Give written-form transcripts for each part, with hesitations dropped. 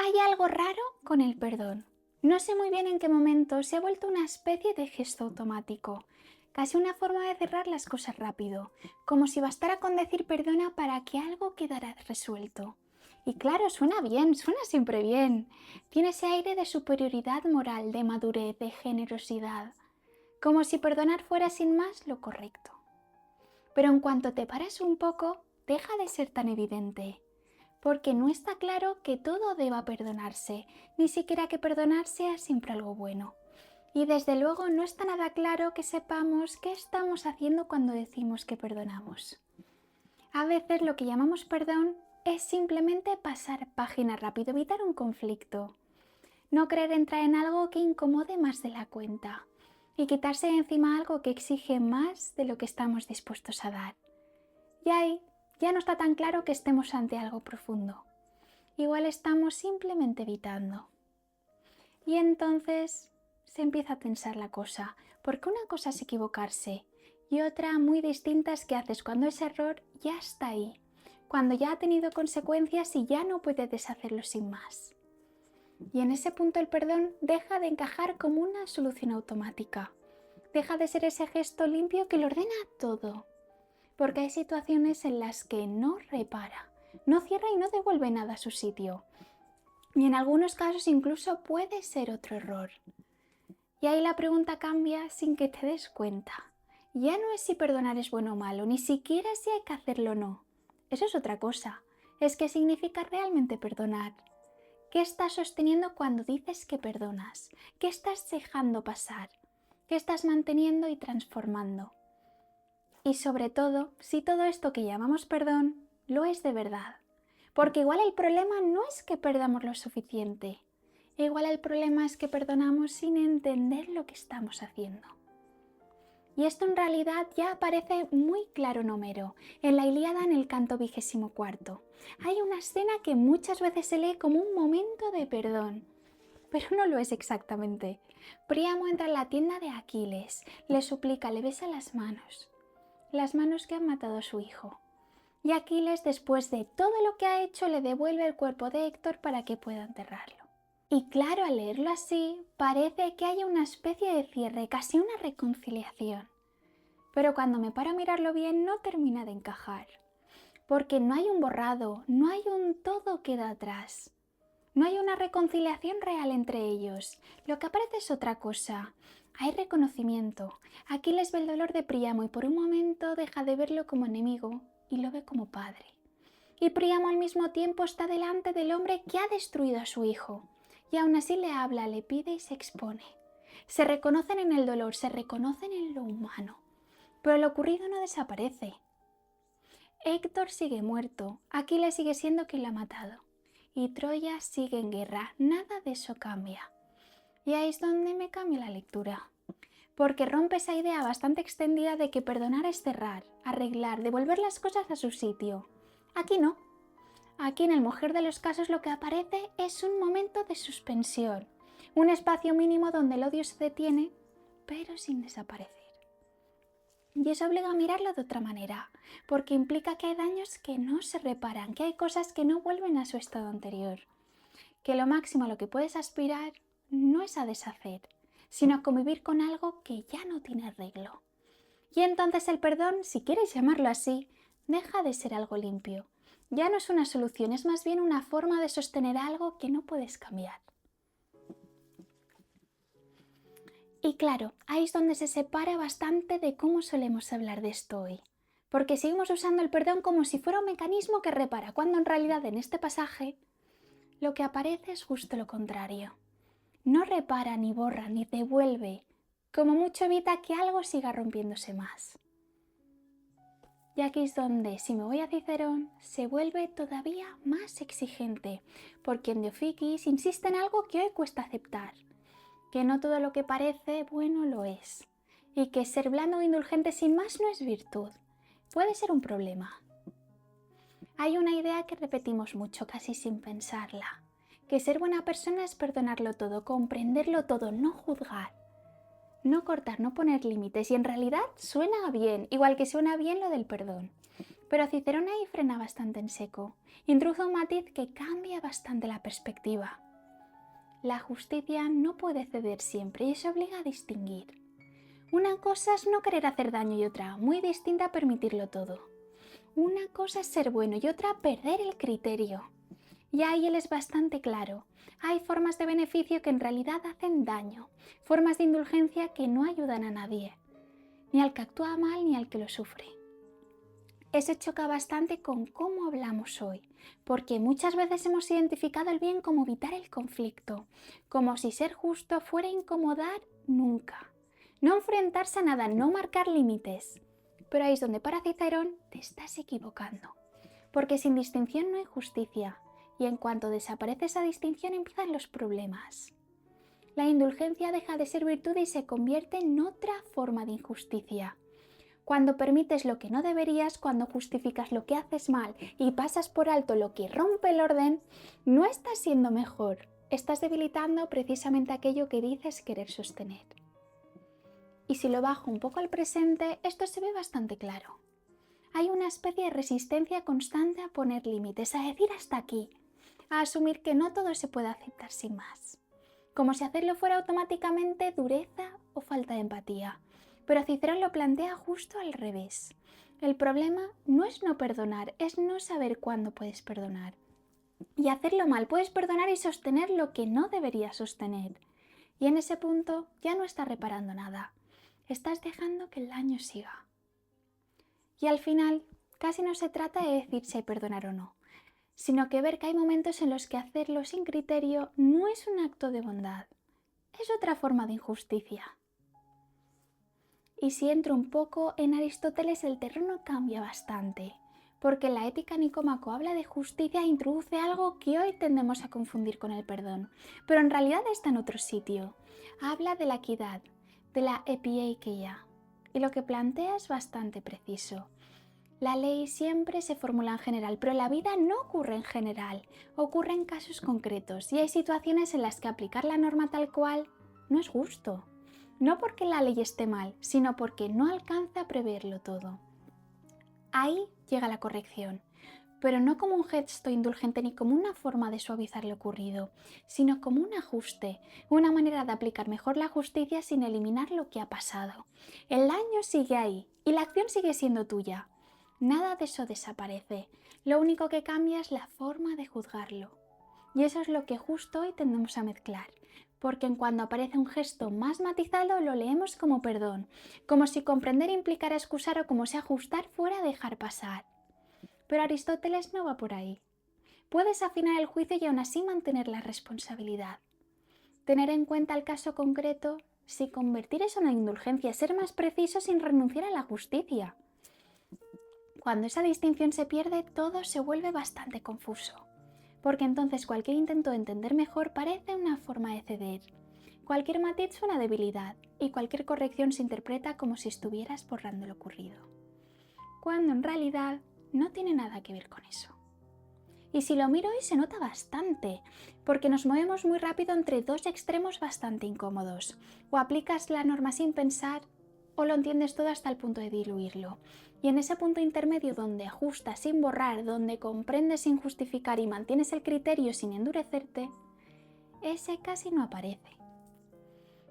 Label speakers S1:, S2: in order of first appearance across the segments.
S1: Hay algo raro con el perdón. No sé muy bien en qué momento se ha vuelto una especie de gesto automático, casi una forma de cerrar las cosas rápido, como si bastara con decir perdona para que algo quedara resuelto. Y claro, suena bien, suena siempre bien. Tiene ese aire de superioridad moral, de madurez, de generosidad, como si perdonar fuera sin más lo correcto. Pero en cuanto te paras un poco, deja de ser tan evidente. Porque no está claro que todo deba perdonarse, ni siquiera que perdonar sea siempre algo bueno. Y desde luego no está nada claro que sepamos qué estamos haciendo cuando decimos que perdonamos. A veces lo que llamamos perdón es simplemente pasar página rápido, evitar un conflicto, no querer entrar en algo que incomode más de la cuenta y quitarse de encima algo que exige más de lo que estamos dispuestos a dar. Y ahí ya no está tan claro que estemos ante algo profundo. Igual estamos simplemente evitando. Y entonces se empieza a tensar la cosa, porque una cosa es equivocarse y otra muy distinta es que haces cuando ese error ya está ahí, cuando ya ha tenido consecuencias y ya no puedes deshacerlo sin más. Y en ese punto el perdón deja de encajar como una solución automática, deja de ser ese gesto limpio que lo ordena todo, porque hay situaciones en las que no repara, no cierra y no devuelve nada a su sitio. Y en algunos casos incluso puede ser otro error. Y ahí la pregunta cambia sin que te des cuenta. Ya no es si perdonar es bueno o malo, ni siquiera si hay que hacerlo o no. Eso es otra cosa. Es qué significa realmente perdonar. ¿Qué estás sosteniendo cuando dices que perdonas? ¿Qué estás dejando pasar? ¿Qué estás manteniendo y transformando? Y sobre todo, si todo esto que llamamos perdón lo es de verdad. Porque igual el problema no es que perdamos lo suficiente. Igual el problema es que perdonamos sin entender lo que estamos haciendo. Y esto en realidad ya aparece muy claro en Homero, en la Ilíada en el canto 24. Hay una escena que muchas veces se lee como un momento de perdón, pero no lo es exactamente. Príamo entra en la tienda de Aquiles, le suplica, le besa las manos que han matado a su hijo. Y Aquiles, después de todo lo que ha hecho, le devuelve el cuerpo de Héctor para que pueda enterrarlo. Y claro, al leerlo así, parece que haya una especie de cierre, casi una reconciliación. Pero cuando me paro a mirarlo bien, no termina de encajar. Porque no hay un borrado, no hay un todo queda atrás. No hay una reconciliación real entre ellos. Lo que aparece es otra cosa. Hay reconocimiento. Aquiles ve el dolor de Príamo y por un momento deja de verlo como enemigo y lo ve como padre. Y Príamo al mismo tiempo está delante del hombre que ha destruido a su hijo. Y aún así le habla, le pide y se expone. Se reconocen en el dolor, se reconocen en lo humano. Pero lo ocurrido no desaparece. Héctor sigue muerto, Aquiles sigue siendo quien lo ha matado. Y Troya sigue en guerra, nada de eso cambia. Y ahí es donde me cambia la lectura. Porque rompe esa idea bastante extendida de que perdonar es cerrar, arreglar, devolver las cosas a su sitio. Aquí no. Aquí en el mejor de los casos lo que aparece es un momento de suspensión, un espacio mínimo donde el odio se detiene, pero sin desaparecer. Y eso obliga a mirarlo de otra manera, porque implica que hay daños que no se reparan, que hay cosas que no vuelven a su estado anterior, que lo máximo a lo que puedes aspirar no es a deshacer, sino a convivir con algo que ya no tiene arreglo. Y entonces el perdón, si quieres llamarlo así, deja de ser algo limpio. Ya no es una solución, es más bien una forma de sostener algo que no puedes cambiar. Y claro, ahí es donde se separa bastante de cómo solemos hablar de esto hoy. Porque seguimos usando el perdón como si fuera un mecanismo que repara, cuando en realidad en este pasaje lo que aparece es justo lo contrario. No repara, ni borra, ni devuelve, como mucho evita que algo siga rompiéndose más. Y aquí es donde, si me voy a Cicerón, se vuelve todavía más exigente, porque en Diofiquis insiste en algo que hoy cuesta aceptar, que no todo lo que parece bueno lo es, y que ser blando o indulgente sin más no es virtud, puede ser un problema. Hay una idea que repetimos mucho casi sin pensarla, que ser buena persona es perdonarlo todo, comprenderlo todo, no juzgar, no cortar, no poner límites, y en realidad suena bien, igual que suena bien lo del perdón. Pero Cicerón ahí frena bastante en seco, introduce un matiz que cambia bastante la perspectiva. La justicia no puede ceder siempre y se obliga a distinguir. Una cosa es no querer hacer daño y otra, muy distinta, a permitirlo todo. Una cosa es ser bueno y otra perder el criterio. Y ahí él es bastante claro. Hay formas de beneficio que en realidad hacen daño, formas de indulgencia que no ayudan a nadie, ni al que actúa mal ni al que lo sufre. Eso choca bastante con cómo hablamos hoy, porque muchas veces hemos identificado el bien como evitar el conflicto, como si ser justo fuera incomodar nunca, no enfrentarse a nada, no marcar límites. Pero ahí es donde para Cicerón te estás equivocando, porque sin distinción no hay justicia, y en cuanto desaparece esa distinción empiezan los problemas. La indulgencia deja de ser virtud y se convierte en otra forma de injusticia. Cuando permites lo que no deberías, cuando justificas lo que haces mal y pasas por alto lo que rompe el orden, no estás siendo mejor, estás debilitando precisamente aquello que dices querer sostener. Y si lo bajo un poco al presente, esto se ve bastante claro. Hay una especie de resistencia constante a poner límites, a decir hasta aquí, a asumir que no todo se puede aceptar sin más. Como si hacerlo fuera automáticamente dureza o falta de empatía. Pero Cicerón lo plantea justo al revés. El problema no es no perdonar, es no saber cuándo puedes perdonar. Y hacerlo mal, puedes perdonar y sostener lo que no deberías sostener. Y en ese punto ya no estás reparando nada. Estás dejando que el daño siga. Y al final, casi no se trata de decir si hay perdonar o no, sino que ver que hay momentos en los que hacerlo sin criterio no es un acto de bondad, es otra forma de injusticia. Y si entro un poco en Aristóteles, el terreno cambia bastante, porque la ética Nicómaco habla de justicia e introduce algo que hoy tendemos a confundir con el perdón, pero en realidad está en otro sitio. Habla de la equidad, de la epieikeia, y lo que plantea es bastante preciso. La ley siempre se formula en general, pero la vida no ocurre en general, ocurre en casos concretos y hay situaciones en las que aplicar la norma tal cual no es justo. No porque la ley esté mal, sino porque no alcanza a preverlo todo. Ahí llega la corrección, pero no como un gesto indulgente ni como una forma de suavizar lo ocurrido, sino como un ajuste, una manera de aplicar mejor la justicia sin eliminar lo que ha pasado. El daño sigue ahí y la acción sigue siendo tuya. Nada de eso desaparece, lo único que cambia es la forma de juzgarlo. Y eso es lo que justo hoy tendemos a mezclar, porque en cuando aparece un gesto más matizado lo leemos como perdón, como si comprender implicara excusar o como si ajustar fuera dejar pasar. Pero Aristóteles no va por ahí. Puedes afinar el juicio y aún así mantener la responsabilidad. Tener en cuenta el caso concreto, si convertir eso en una indulgencia, ser más preciso sin renunciar a la justicia. Cuando esa distinción se pierde, todo se vuelve bastante confuso, porque entonces cualquier intento de entender mejor parece una forma de ceder. Cualquier matiz es una debilidad y cualquier corrección se interpreta como si estuvieras borrando lo ocurrido, cuando en realidad no tiene nada que ver con eso. Y si lo miro hoy se nota bastante, porque nos movemos muy rápido entre dos extremos bastante incómodos. O aplicas la norma sin pensar o lo entiendes todo hasta el punto de diluirlo. Y en ese punto intermedio donde ajustas sin borrar, donde comprendes sin justificar y mantienes el criterio sin endurecerte, ese casi no aparece.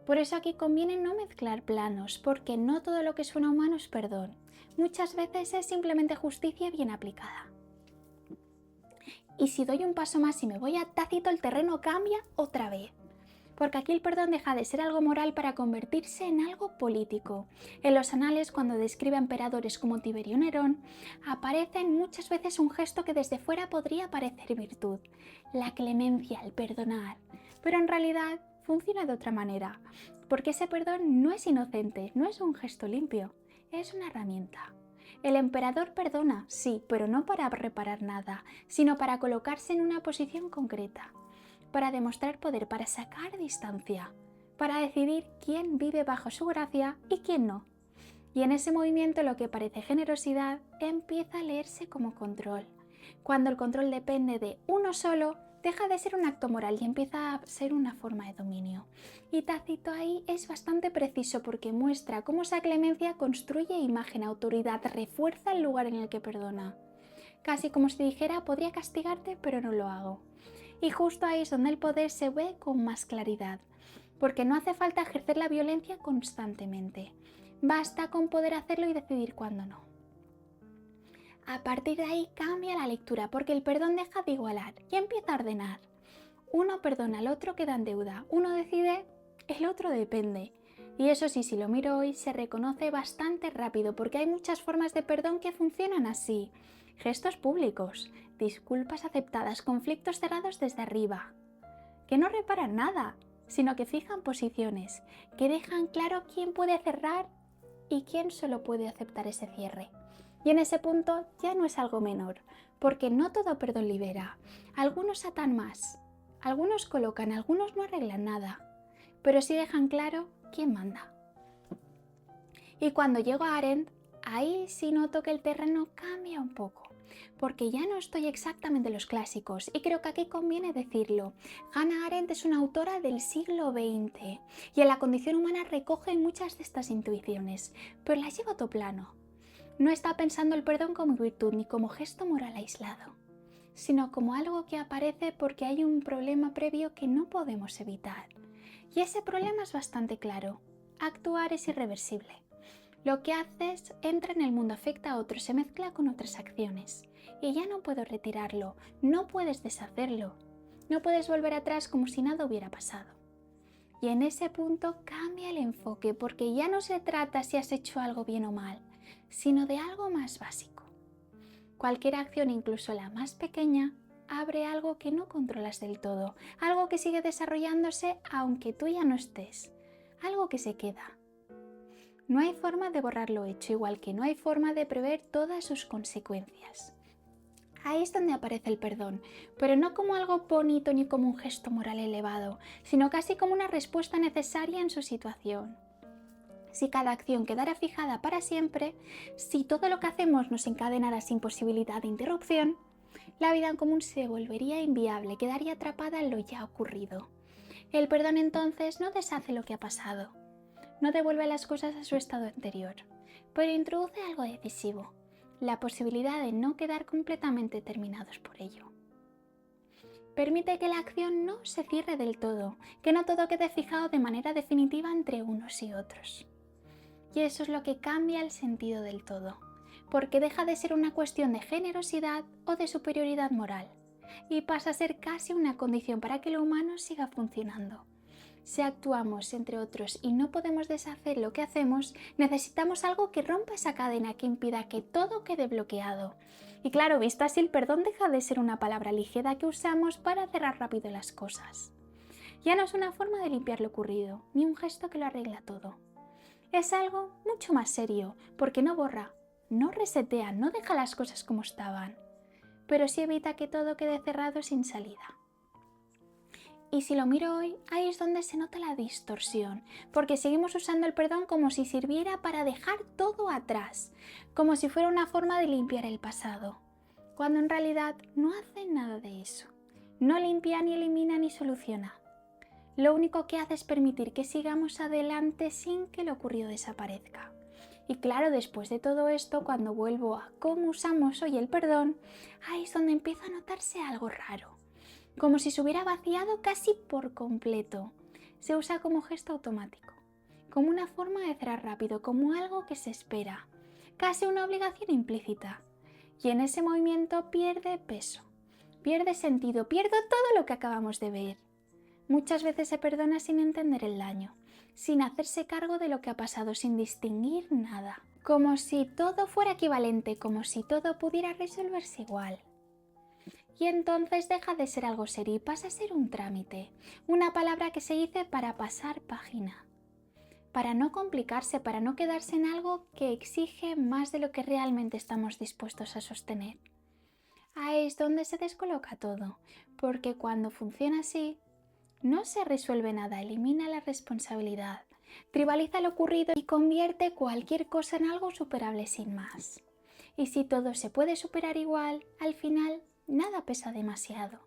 S1: Por eso aquí conviene no mezclar planos, porque no todo lo que suena humano es perdón. Muchas veces es simplemente justicia bien aplicada. Y si doy un paso más y me voy a Tácito, el terreno cambia otra vez. Porque aquí el perdón deja de ser algo moral para convertirse en algo político. En los anales, cuando describe a emperadores como Tiberio Nerón, aparece muchas veces un gesto que desde fuera podría parecer virtud, la clemencia, el perdonar. Pero en realidad funciona de otra manera, porque ese perdón no es inocente, no es un gesto limpio, es una herramienta. El emperador perdona, sí, pero no para reparar nada, sino para colocarse en una posición concreta, para demostrar poder, para sacar distancia, para decidir quién vive bajo su gracia y quién no. Y en ese movimiento lo que parece generosidad empieza a leerse como control. Cuando el control depende de uno solo, deja de ser un acto moral y empieza a ser una forma de dominio. Y Tácito ahí es bastante preciso porque muestra cómo esa clemencia construye imagen, autoridad, refuerza el lugar en el que perdona. Casi como si dijera, podría castigarte, pero no lo hago. Y justo ahí es donde el poder se ve con más claridad, porque no hace falta ejercer la violencia constantemente. Basta con poder hacerlo y decidir cuándo no. A partir de ahí cambia la lectura, porque el perdón deja de igualar y empieza a ordenar. Uno perdona al otro, queda en deuda. Uno decide, el otro depende. Y eso sí, si lo miro hoy, se reconoce bastante rápido, porque hay muchas formas de perdón que funcionan así. Gestos públicos, disculpas aceptadas, conflictos cerrados desde arriba, que no reparan nada, sino que fijan posiciones, que dejan claro quién puede cerrar y quién solo puede aceptar ese cierre. Y en ese punto ya no es algo menor, porque no todo perdón libera. Algunos atan más, algunos colocan, algunos no arreglan nada, pero sí dejan claro quién manda. Y cuando llego a Arendt, ahí sí noto que el terreno cambia un poco, porque ya no estoy exactamente en los clásicos, y creo que aquí conviene decirlo. Hannah Arendt es una autora del siglo XX, y en La condición humana recoge muchas de estas intuiciones, pero las lleva a otro plano. No está pensando el perdón como virtud ni como gesto moral aislado, sino como algo que aparece porque hay un problema previo que no podemos evitar. Y ese problema es bastante claro. Actuar es irreversible. Lo que haces entra en el mundo, afecta a otros, se mezcla con otras acciones. Y ya no puedo retirarlo, no puedes deshacerlo, no puedes volver atrás como si nada hubiera pasado. Y en ese punto cambia el enfoque, porque ya no se trata si has hecho algo bien o mal, sino de algo más básico. Cualquier acción, incluso la más pequeña, abre algo que no controlas del todo, algo que sigue desarrollándose aunque tú ya no estés, algo que se queda. No hay forma de borrar lo hecho, igual que no hay forma de prever todas sus consecuencias. Ahí es donde aparece el perdón, pero no como algo bonito ni como un gesto moral elevado, sino casi como una respuesta necesaria en su situación. Si cada acción quedara fijada para siempre, si todo lo que hacemos nos encadenara sin posibilidad de interrupción, la vida en común se volvería inviable, quedaría atrapada en lo ya ocurrido. El perdón entonces no deshace lo que ha pasado, no devuelve las cosas a su estado anterior, pero introduce algo decisivo, la posibilidad de no quedar completamente terminados por ello. Permite que la acción no se cierre del todo, que no todo quede fijado de manera definitiva entre unos y otros. Y eso es lo que cambia el sentido del todo, porque deja de ser una cuestión de generosidad o de superioridad moral, y pasa a ser casi una condición para que lo humano siga funcionando. Si actuamos entre otros y no podemos deshacer lo que hacemos, necesitamos algo que rompa esa cadena, que impida que todo quede bloqueado. Y claro, visto así, el perdón deja de ser una palabra ligera que usamos para cerrar rápido las cosas. Ya no es una forma de limpiar lo ocurrido, ni un gesto que lo arregla todo. Es algo mucho más serio, porque no borra, no resetea, no deja las cosas como estaban, pero sí evita que todo quede cerrado sin salida. Y si lo miro hoy, ahí es donde se nota la distorsión, porque seguimos usando el perdón como si sirviera para dejar todo atrás, como si fuera una forma de limpiar el pasado, cuando en realidad no hace nada de eso. No limpia, ni elimina, ni soluciona. Lo único que hace es permitir que sigamos adelante sin que lo ocurrido desaparezca. Y claro, después de todo esto, cuando vuelvo a cómo usamos hoy el perdón, ahí es donde empieza a notarse algo raro. Como si se hubiera vaciado casi por completo. Se usa como gesto automático, como una forma de cerrar rápido, como algo que se espera, casi una obligación implícita. Y en ese movimiento pierde peso, pierde sentido, pierde todo lo que acabamos de ver. Muchas veces se perdona sin entender el daño, sin hacerse cargo de lo que ha pasado, sin distinguir nada, como si todo fuera equivalente, como si todo pudiera resolverse igual. Y entonces deja de ser algo serio y pasa a ser un trámite, una palabra que se dice para pasar página, para no complicarse, para no quedarse en algo que exige más de lo que realmente estamos dispuestos a sostener. Ahí es donde se descoloca todo, porque cuando funciona así, no se resuelve nada, elimina la responsabilidad, tribaliza lo ocurrido y convierte cualquier cosa en algo superable sin más. Y si todo se puede superar igual, al final nada pesa demasiado.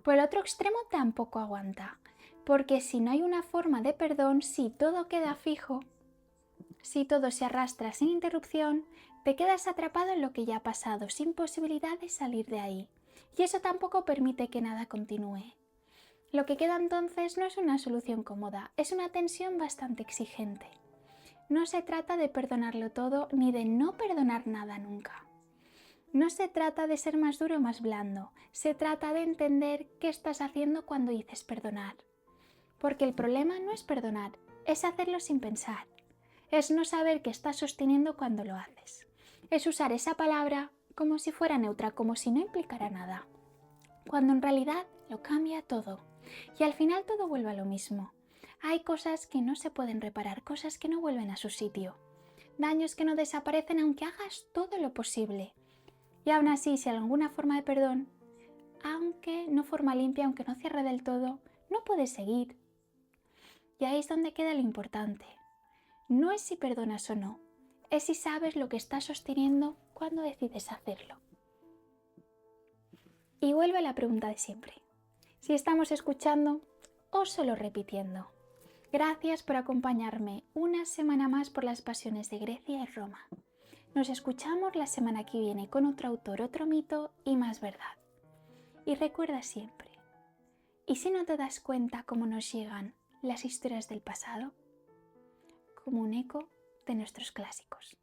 S1: Por el otro extremo tampoco aguanta, porque si no hay una forma de perdón, si todo queda fijo, si todo se arrastra sin interrupción, te quedas atrapado en lo que ya ha pasado, sin posibilidad de salir de ahí. Y eso tampoco permite que nada continúe. Lo que queda entonces no es una solución cómoda, es una tensión bastante exigente. No se trata de perdonarlo todo ni de no perdonar nada nunca. No se trata de ser más duro o más blando, se trata de entender qué estás haciendo cuando dices perdonar. Porque el problema no es perdonar, es hacerlo sin pensar. Es no saber qué estás sosteniendo cuando lo haces. Es usar esa palabra como si fuera neutra, como si no implicara nada. Cuando en realidad lo cambia todo. Y al final todo vuelve a lo mismo. Hay cosas que no se pueden reparar, cosas que no vuelven a su sitio. Daños que no desaparecen aunque hagas todo lo posible. Y aún así, si hay alguna forma de perdón, aunque no forma limpia, aunque no cierre del todo, no puedes seguir. Y ahí es donde queda lo importante. No es si perdonas o no, es si sabes lo que estás sosteniendo cuando decides hacerlo. Y vuelve a la pregunta de siempre. Si estamos escuchando o solo repitiendo. Gracias por acompañarme una semana más por las pasiones de Grecia y Roma. Nos escuchamos la semana que viene con otro autor, otro mito y más verdad. Y recuerda siempre, ¿y si no te das cuenta cómo nos llegan las historias del pasado? Como un eco de nuestros clásicos.